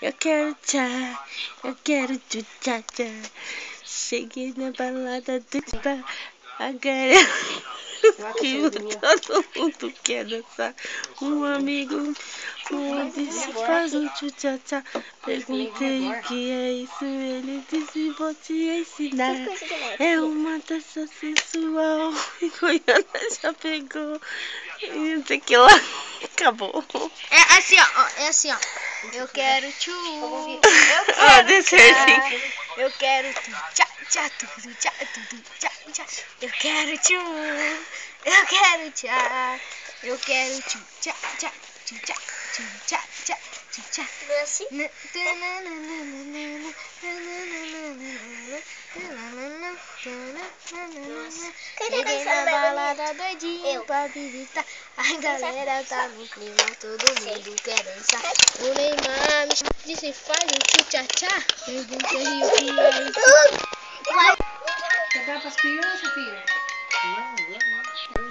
Eu quero tchá, eu quero tchá-tchá. Cheguei na balada do tchá. Agora que todo mundo quer dançar. Um amigo disse faz um tchá-tchá. Perguntei o que é isso, ele disse vou te ensinar. É uma dança sensual. E Goiânia já pegou. E não sei o que lá. Acabou. É assim, ó. É assim, ó. Eu quero tchu. Eu Ah, quero tchá. Eu quero tu. Tchá, tchá, tu, tchá, tu, tchá, tchá. Eu quero tchu. Eu quero tchá. Eu quero tchu. Tchá, tchá, tchu, tchá, tchu, tchá, tchá, tchu, tchá. Não é assim? Cheguei na balada doidinho pra visitar. A galera tá no clima, todo mundo quer dançar. O Neymar me disse faz um tchu-tchá-tchá. Perguntei o que é isso. Quer dar pras crianças, filha? Não.